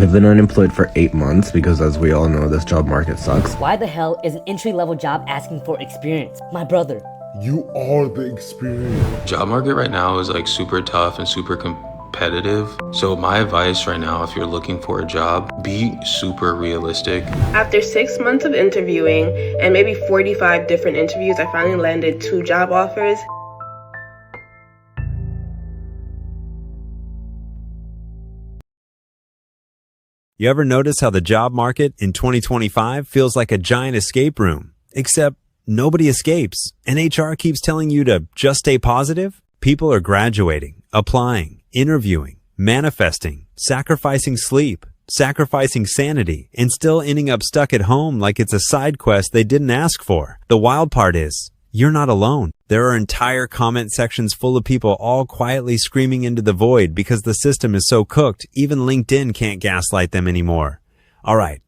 I've been unemployed for 8 months because, as we all know, this job market sucks. Why the hell is an entry-level job asking for experience? My brother. You are the experience. Job market right now is like super tough and super competitive. So my advice right now, if you're looking for a job, be super realistic. After 6 months of interviewing and maybe 45 different interviews, I finally landed 2 job offers. You ever notice how the job market in 2025 feels like a giant escape room? Except nobody escapes, and HR keeps telling you to just stay positive? People are graduating, applying, interviewing, manifesting, sacrificing sleep, sacrificing sanity, and still ending up stuck at home like it's a side quest they didn't ask for. The wild part is, you're not alone. There are entire comment sections full of people all quietly screaming into the void because the system is so cooked, even LinkedIn can't gaslight them anymore. All right,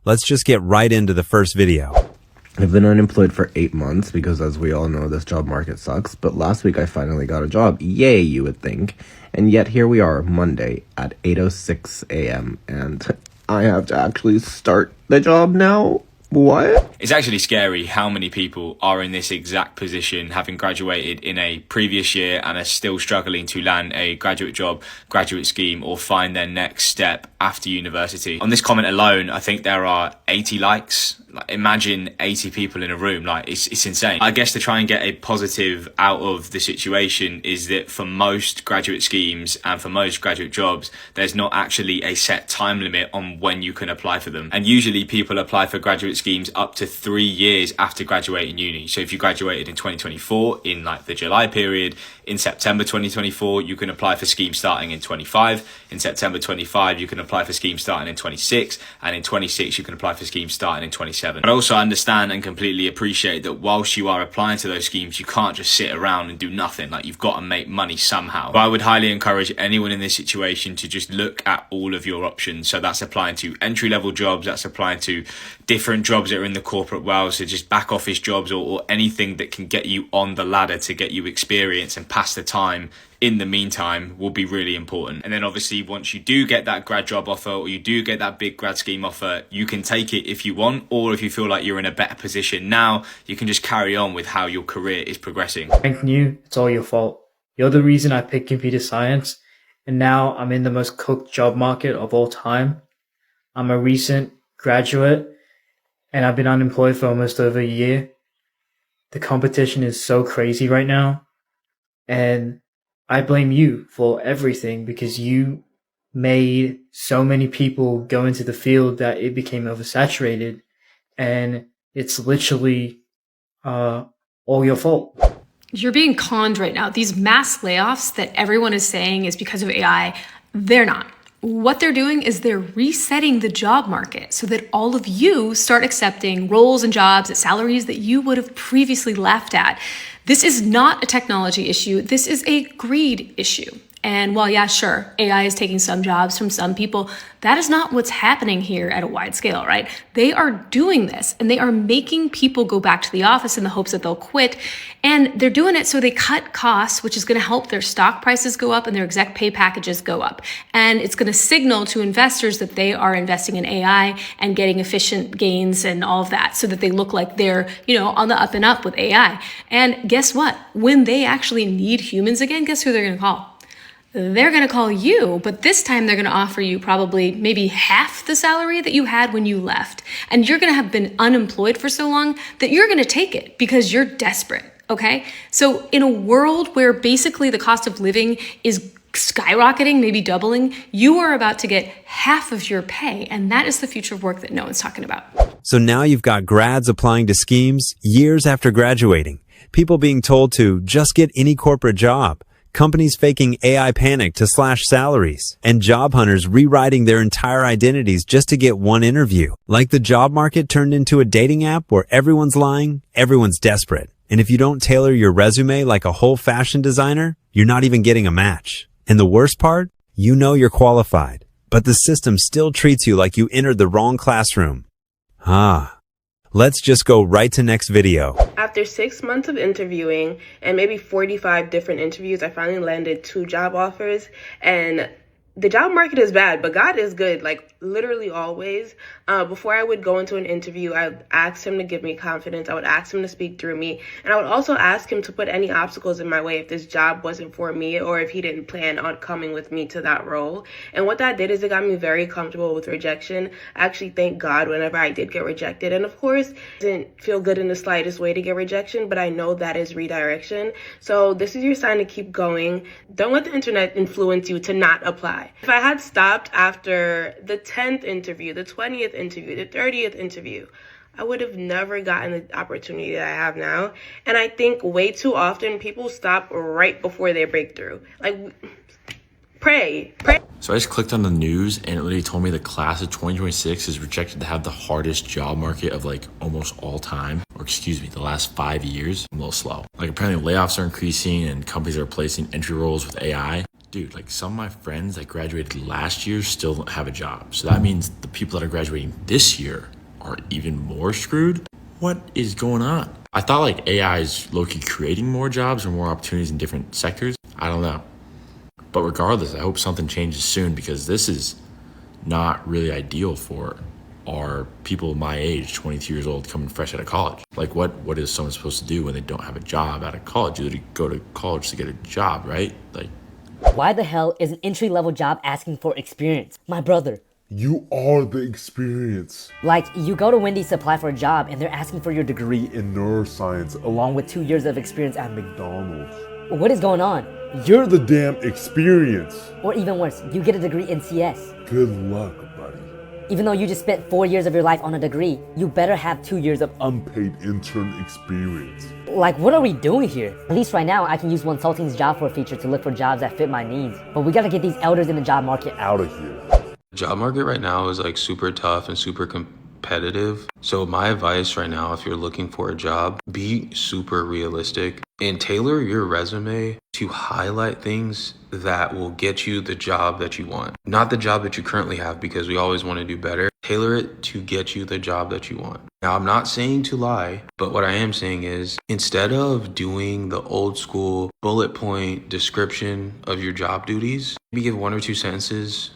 let's just get right into the first video. I've been unemployed for 8 months because, as we all know, this job market sucks. But last week I finally got a job. Yay, you would think. And yet here we are, Monday at 8:06 a.m. and I have to actually start the job now. What? It's actually scary how many people are in this exact position, having graduated in a previous year and are still struggling to land a graduate job, graduate scheme, or find their next step after university. On this comment alone, I think there are 80 likes. Like, imagine 80 people in a room. Like, it's insane. I guess to try and get a positive out of the situation is that for most graduate schemes and for most graduate jobs, there's not actually a set time limit on when you can apply for them. And usually people apply for graduate schemes up to 3 years after graduating uni. So if you graduated in 2024 in like the July period, in September 2024, you can apply for schemes starting in 25. In September 25, you can apply for schemes starting in 26. And in 26, you can apply for schemes starting in 27. But I also understand and completely appreciate that whilst you are applying to those schemes, you can't just sit around and do nothing. Like, you've got to make money somehow. But I would highly encourage anyone in this situation to just look at all of your options. So that's applying to entry-level jobs, that's applying to different jobs that are in the corporate world, so just back office jobs or anything that can get you on the ladder to get you experience and pass the time in the meantime will be really important. And then obviously once you do get that grad job offer or you do get that big grad scheme offer, you can take it if you want, or if you feel like you're in a better position now, you can just carry on with how your career is progressing. Frank knew it's all your fault. You're the reason I picked computer science, and now I'm in the most cooked job market of all time. I'm a recent graduate and I've been unemployed for almost over a year. The competition is so crazy right now, and I blame you for everything because you made so many people go into the field that it became oversaturated, and it's literally all your fault. You're being conned right now. These mass layoffs that everyone is saying is because of AI, they're not. What they're doing is they're resetting the job market so that all of you start accepting roles and jobs at salaries that you would have previously laughed at. This is not a technology issue. This is a greed issue. And while, yeah, sure, AI is taking some jobs from some people, that is not what's happening here at a wide scale, right? They are doing this and they are making people go back to the office in the hopes that they'll quit. And they're doing it so they cut costs, which is going to help their stock prices go up and their exec pay packages go up. And it's going to signal to investors that they are investing in AI and getting efficient gains and all of that so that they look like they're, on the up and up with AI. And guess what? When they actually need humans again, guess who they're going to call? They're going to call you, but this time they're going to offer you probably maybe half the salary that you had when you left. And you're going to have been unemployed for so long that you're going to take it because you're desperate, okay? So in a world where basically the cost of living is skyrocketing, maybe doubling, you are about to get half of your pay. And that is the future of work that no one's talking about. So now you've got grads applying to schemes years after graduating, people being told to just get any corporate job, companies faking AI panic to slash salaries, and job hunters rewriting their entire identities just to get one interview. Like the job market turned into a dating app where everyone's lying, everyone's desperate. And if you don't tailor your resume like a whole fashion designer, you're not even getting a match. And the worst part? You know you're qualified, but the system still treats you like you entered the wrong classroom. Let's just go right to next video. After 6 months of interviewing and maybe 45 different interviews, I finally landed 2 job offers. And the job market is bad, but God is good, like literally always. Before I would go into an interview, I would ask him to give me confidence. I would ask him to speak through me. And I would also ask him to put any obstacles in my way if this job wasn't for me or if he didn't plan on coming with me to that role. And what that did is it got me very comfortable with rejection. I actually thank God whenever I did get rejected. And of course, it didn't feel good in the slightest way to get rejection, but I know that is redirection. So this is your sign to keep going. Don't let the internet influence you to not apply. If I had stopped after the 10th interview, the 20th interview, the 30th interview, I would have never gotten the opportunity that I have now. And I think way too often people stop right before their breakthrough. Like, pray. So I just clicked on the news and it literally told me the class of 2026 is projected to have the hardest job market of like almost all time, or excuse me, the last 5 years. I'm a little slow. Like apparently layoffs are increasing and companies are replacing entry roles with AI. Dude, like some of my friends that graduated last year still don't have a job. So that means the people that are graduating this year are even more screwed. What is going on? I thought like AI is low-key creating more jobs or more opportunities in different sectors. I don't know. But regardless, I hope something changes soon because this is not really ideal for our people my age, 22 years old, coming fresh out of college. Like what is someone supposed to do when they don't have a job out of college? You go to college to get a job, right? Like, Why the hell is an entry-level job asking for experience? My brother. You are the experience. Like, you go to Wendy's to apply for a job and they're asking for your degree In neuroscience, along with 2 years of experience at McDonald's. What is going on? You're the damn experience. Or even worse, you get a degree in CS. Good luck, buddy. Even though you just spent 4 years of your life on a degree, you better have 2 years of Unpaid intern experience. Like, what are we doing here? At least right now, I can use Consulting's job for feature to look for jobs that fit my needs. But we gotta get these elders in the job market Out of here. The job market right now is like super tough and super competitive. So my advice right now, if you're looking for a job, be super realistic and tailor your resume to highlight things that will get you the job that you want. Not the job that you currently have, because we always want to do better. Tailor it to get you the job that you want. Now, I'm not saying to lie, but what I am saying is instead of doing the old school bullet point description of your job duties, maybe give 1 or 2 sentences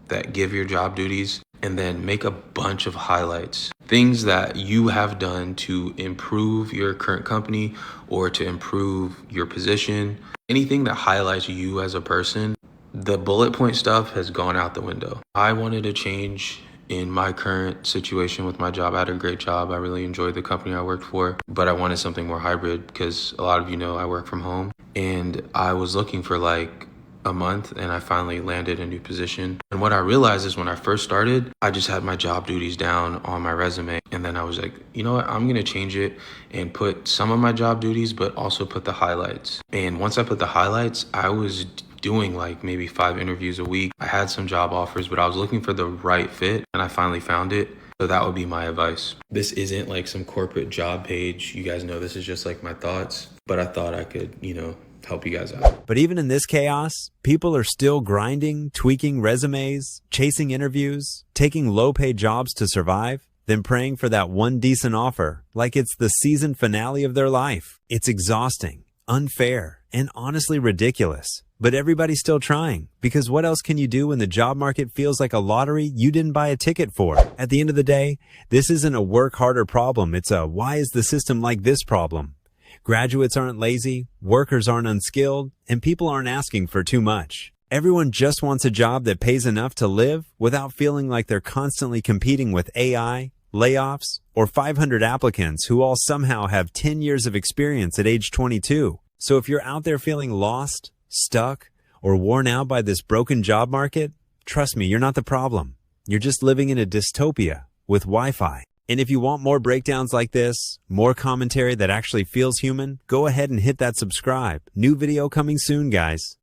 that give your job duties, and then make a bunch of highlights. Things that you have done to improve your current company or to improve your position. Anything that highlights you as a person. The bullet point stuff has gone out the window. I wanted to change in my current situation with my job. I had a great job. I really enjoyed the company I worked for, but I wanted something more hybrid because a lot of you know I work from home. And I was looking for like a month and I finally landed a new position. And what I realized is when I first started, I just had my job duties down on my resume. And then I was like, you know what, I'm gonna change it and put some of my job duties, but also put the highlights. And once I put the highlights, I was doing like maybe 5 interviews a week. I had some job offers, but I was looking for the right fit and I finally found it. So that would be my advice. This isn't like some corporate job page. You guys know this is just like my thoughts, but I thought I could, help you guys out. But even in this chaos, people are still grinding, tweaking resumes, chasing interviews, taking low-paid jobs to survive, then praying for that one decent offer like it's the season finale of their life. It's exhausting, unfair, and honestly ridiculous. But everybody's still trying, because what else can you do when the job market feels like a lottery you didn't buy a ticket for? At the end of the day, this isn't a work harder problem. It's a why is the system like this problem. Graduates aren't lazy, workers aren't unskilled, and people aren't asking for too much. Everyone just wants a job that pays enough to live without feeling like they're constantly competing with AI, layoffs, or 500 applicants who all somehow have 10 years of experience at age 22. So if you're out there feeling lost, stuck, or worn out by this broken job market, trust me, you're not the problem. You're just living in a dystopia with Wi-Fi. And if you want more breakdowns like this, more commentary that actually feels human, go ahead and hit that subscribe. New video coming soon, guys.